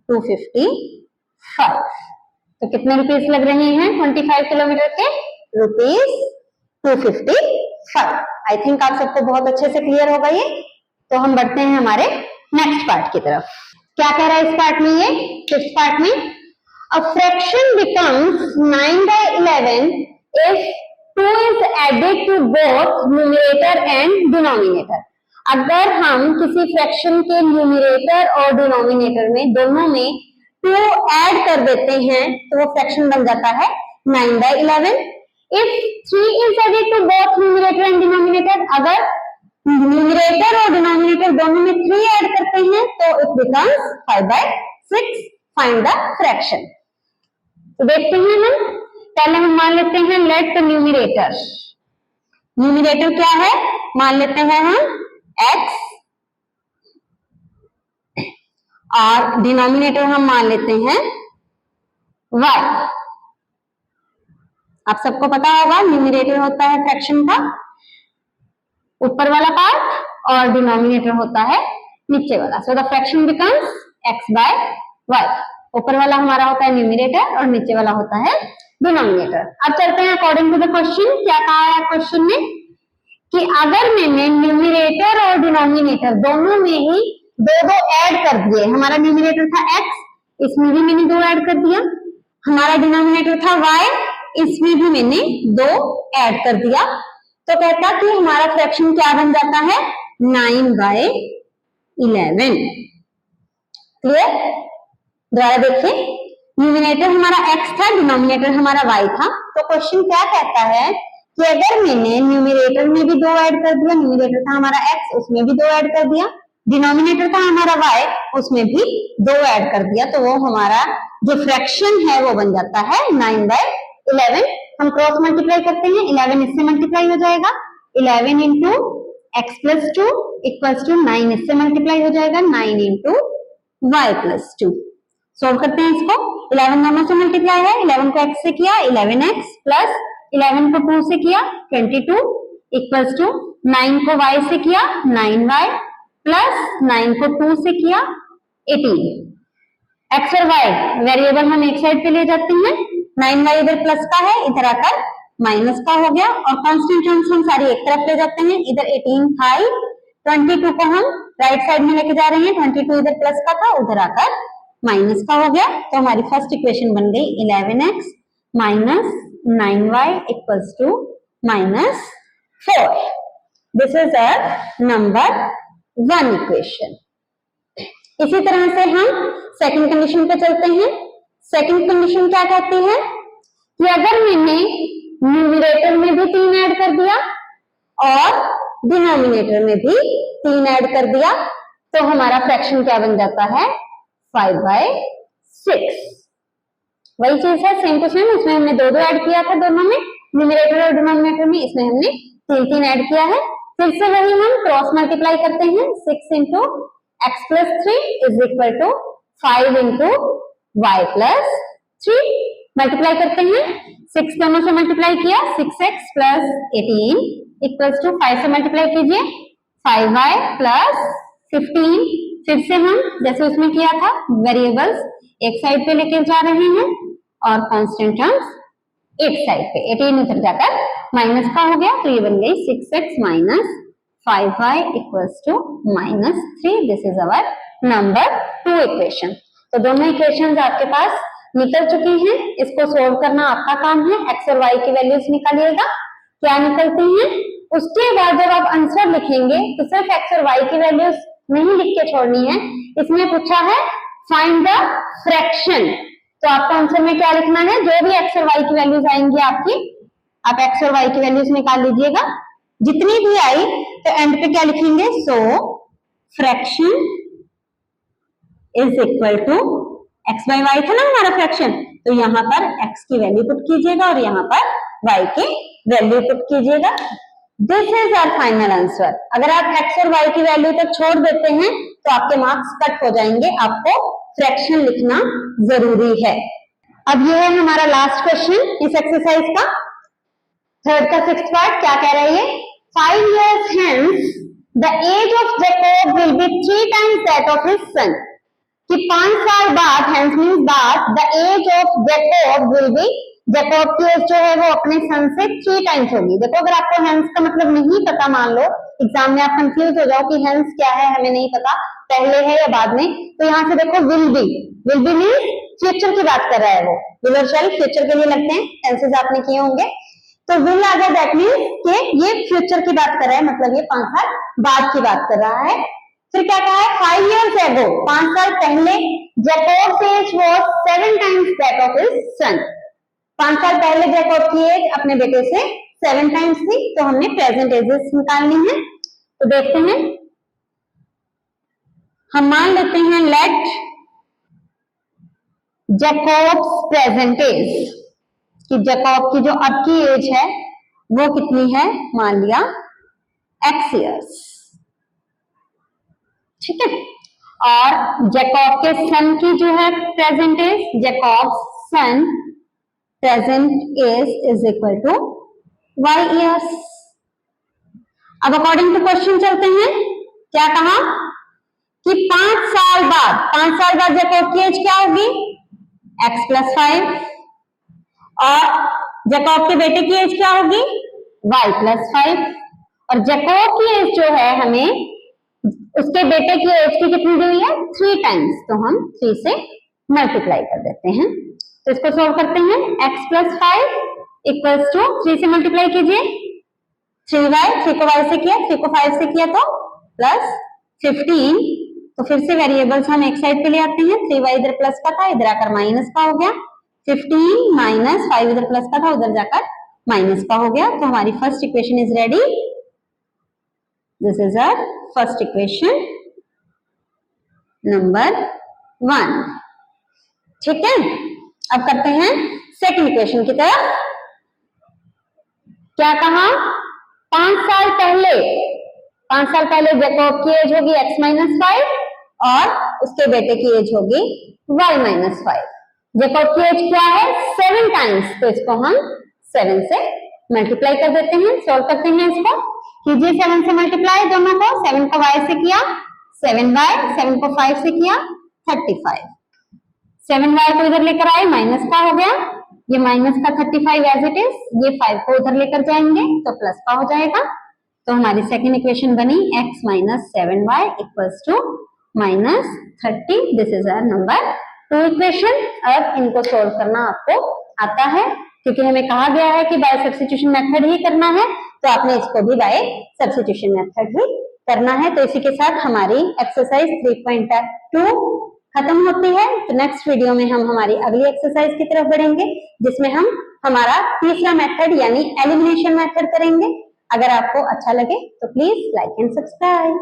255। तो कितने रुपीस लग रहे हैं 25 किलोमीटर के, रुपीस 255। आई थिंक आप सबको बहुत अच्छे से क्लियर होगा ये। तो हम बढ़ते हैं हमारे नेक्स्ट पार्ट की तरफ। क्या कह रहा है इस पार्ट में, ये 5th पार्ट में, a fraction becomes 9/11 if 2 is added to both numerator and denominator। अगर हम किसी फ्रैक्शन के न्यूमरेटर और डिनोमिनेटर में दोनों में 2 ऐड कर देते हैं तो वो फ्रैक्शन बन जाता है 9/11। if 3 is added to both numerator and denominator, अगर न्यूमरेटर और डिनोमिनेटर दोनों में 3 ऐड करते हैं तो it becomes 5/6। Find the fraction. तो देखते हैं हम, पहले हम मान लेते हैं लेट द न्यूमरेटर। न्यूमरेटर क्या है, मान लेते हैं हम x और डिनोमिनेटर हम मान लेते हैं y। आप सबको पता होगा न्यूमरेटर होता है फ्रैक्शन का ऊपर वाला पार्ट और डिनोमिनेटर होता है नीचे वाला। So the fraction becomes x/y। ऊपर वाला हमारा होता है न्यूमरेटर और नीचे वाला होता है डिनोमिनेटर। अब चलते हैं अकॉर्डिंग टू द क्वेश्चन। क्या कहा है क्वेश्चन में कि अगर मैंने न्यूमरेटर और डिनोमिनेटर दोनों में ही 2 ऐड कर दिए, हमारा न्यूमरेटर था x, इसमें भी मैंने 2 ऐड कर दिया, हमारा डिनोमिनेटर था y, इसमें भी मैंने 2 ऐड कर दिया, तो कहता कि हमारा फ्रैक्शन क्या बन जाता है 9/11। क्लियर? दोबारा देखिए, न्यूमरेटर हमारा x था, डिनोमिनेटर हमारा y था। तो क्वेश्चन क्या कहता है कि अगर मैंने न्यूमरेटर में भी 2 ऐड कर दिया, न्यूमरेटर था हमारा x, उसमें भी 2 ऐड कर दिया, डिनोमिनेटर था हमारा y, उसमें भी 2 ऐड कर दिया, तो वो हमारा जो फ्रैक्शन है वो बन जाता है 9/11। हम क्रॉस मल्टीप्लाई करते हैं, 11 इससे मल्टीप्लाई हो जाएगा, 11 into x plus 2 equals to 9 इससे मल्टीप्लाई हो जाएगा, 9 इंटू वाई प्लस 2। सोल्व करते हैं इसको, 11 दोनों से मल्टीप्लाई है, 11 को x से किया 11x प्लस 11 को 2 से किया 22 इक्वल्स टू 9 को y से किया 9y प्लस 9 को 2 से किया 18। x और y वेरिएबल हम एक साइड पे ले जाते हैं, 9y इधर प्लस का है, इधर आकर माइनस का हो गया, और कांस्टेंट टर्म्स हम सारी एक तरफ ले जाते हैं, इधर 18 था, 22 को हम राइट साइड में लेके जा रहे हैं, 22 इधर प्लस का था, उधर आकर माइनस का हो गया। तो हमारी फर्स्ट इक्वेशन बन गई 11x minus 9y equals to -4। This is a number 1 equation. इसी तरह से हम सेकंड कंडीशन पे चलते हैं। सेकंड कंडीशन क्या कहती है कि अगर मैंने न्यूमरेटर में भी 3 ऐड कर दिया और डिनोमिनेटर में भी 3 ऐड कर दिया, तो हमारा फ्रैक्शन क्या बन जाता है 5/6। वही चीज है, सेम टू सेम, इसमें हमने 2 ऐड किया था दोनों में, न्यूमरेटर और डिनोमिनेटर में, इसमें हमने 3 ऐड किया है, फिर से वही हम क्रॉस मल्टीप्लाई करते हैं, 6 into x plus 3 is equal to 5 into y plus 3। Multiply करते हैं, 6 दोनों से मल्टीप्लाई किया, 6x प्लस 18 इक्वल्स टू 5 से मल्टीप्लाई कीजिए 5y प्लस 15। फिर से हम जैसे उसमें किया था वेरिएबल्स एक साइड पे लेके जा रहे हैं और कांस्टेंट टर्म्स एक साइड पे, 18 उधर जाकर माइनस का हो गया, तो ये बन गई 6x minus 5y equals to minus 3। This is our number 2 equation. तो दोनों इक्वेशंस आपके पास निकल चुकी हैं, इसको सोल्व करना आपका काम है। एक्स और वाई की वैल्यूज निकालिएगा, क्या निकलती हैं। उसके बाद जब आप आंसर लिखेंगे तो सिर्फ एक्स और वाई की वैल्यूज नहीं लिख के छोड़नी है, इसमें पूछा है फाइंड द फ्रैक्शन। तो आपको आंसर में क्या लिखना है, जो भी एक्स और वाई की वैल्यूज आएंगी आपकी, आप एक्स और वाई की वैल्यूज निकाल लीजिएगा, जितनी भी आई तो एंड पे क्या लिखेंगे, so fraction is equal to x by y था ना हमारा फ्रैक्शन, तो यहाँ पर x की वैल्यू पुट कीजिएगा और यहाँ पर y की वैल्यू पुट कीजिएगा। This is our final answer. अगर आप x और y की वैल्यू तक छोड़ देते हैं तो आपके मार्क्स कट हो जाएंगे, आपको फ्रैक्शन लिखना जरूरी है। अब ये है हमारा लास्ट क्वेश्चन इस एक्सरसाइज का, थर्ड का 6th पार्ट। क्या कह रही है, 5 years hence the age of Jacob will be 3 times that of his son। कि 5 साल बाद, hence means that the age of Jacob will be, Jacob की एज जो है वो अपने सन से 3 टाइम्स होगी। देखो अगर आपको हेंस का मतलब नहीं पता, मान लो एग्जाम में आप कंफ्यूज हो जाओ कि हेंस क्या है, हमें नहीं पता पहले है या बाद में, तो यहाँ से देखो विल बी मींस फ्यूचर की बात कर रहा है वो, विल और शैल फ्यूचर के लिए लगते हैं, टेंसेस आपने किए होंगे, तो विल आ गया, दैट मींस कि ये फ्यूचर की बात कर रहा है, मतलब ये 5 साल बाद की बात कर रहा है। फिर क्या कहा है, 5 years ago, 5 साल पहले, Jacob age was 7 times that of his son. 5 साल पहले जैकब की एज अपने बेटे से 7 टाइम्स थी, तो हमने प्रेजेंट एजेस निकालनी है। तो देखते हैं, हम मान लेते हैं लेट जैकब्स प्रेजेंट एज, कि जैकब की जो अब की एज है वो कितनी है, मान लिया x years, ठीक है। और जैकब के सन की जो है present age, Jacob's son present age is equal to y years। अब अकॉर्डिंग टू क्वेश्चन चलते हैं, क्या कहा कि 5 साल बाद जैकब की एज क्या होगी, x प्लस 5, और जैकब के बेटे की एज क्या होगी, y प्लस 5, और जैकब की एज जो है हमें उसके बेटे की एज की कितनी दी हुई है, 3 टाइम्स, तो हम 3 से मल्टीप्लाई कर देते हैं। तो इसको सोल्व करते हैं, x प्लस 5 इक्वल्स टू 3 से मल्टीप्लाई कीजिए 3y, 3 को y से किया, 3 को 5 से किया तो प्लस 15। तो फिर से वेरिएबल्स हम एक साइड पे ले आते हैं, 3y इधर प्लस का था, इधर आकर माइनस का हो गया, 15 माइनस 5 इधर प्लस का था, उधर जाकर माइनस का हो गया। तो हमारी first equation is ready, this is our first equation number 1, ठीक है। अब करते हैं सेकंड इक्वेशन की तरफ। क्या कहा, 5 साल पहले जैकब की एज होगी x माइनस 5 और उसके बेटे की एज होगी y माइनस 5। जैकब की एज क्या है, 7 टाइम्स, तो इसको हम 7 से मल्टीप्लाई कर देते हैं। सोल्व करते हैं, इसको कीजिए 7 से मल्टीप्लाई, दोनों को, 7 को y से किया 7y, 7 को 5 से किया 35, 7y को इधर लेकर आए, माइनस का हो गया, ये माइनस का 35 एज इट इज, ये 5 को उधर लेकर जाएंगे तो प्लस का हो जाएगा। तो हमारी सेकंड इक्वेशन बनी x minus 7y equals to minus 30। This is our number 2 equation. अब इनको सोल्व करना आपको आता है, क्योंकि हमें कहा गया है कि बाय सब्स्टिट्यूशन मेथड ही करना है, तो आपने इसको भी बाय सब्स्टिट्यूशन मेथड ही करना है। तो इसी के साथ हमारी एक्सरसाइज 3.2 खत्म होती है। तो नेक्स्ट वीडियो में हम हमारी अगली एक्सरसाइज की तरफ बढ़ेंगे, जिसमें हम हमारा तीसरा मेथड यानी एलिमिनेशन मेथड करेंगे। अगर आपको अच्छा लगे तो प्लीज लाइक एंड सब्सक्राइब।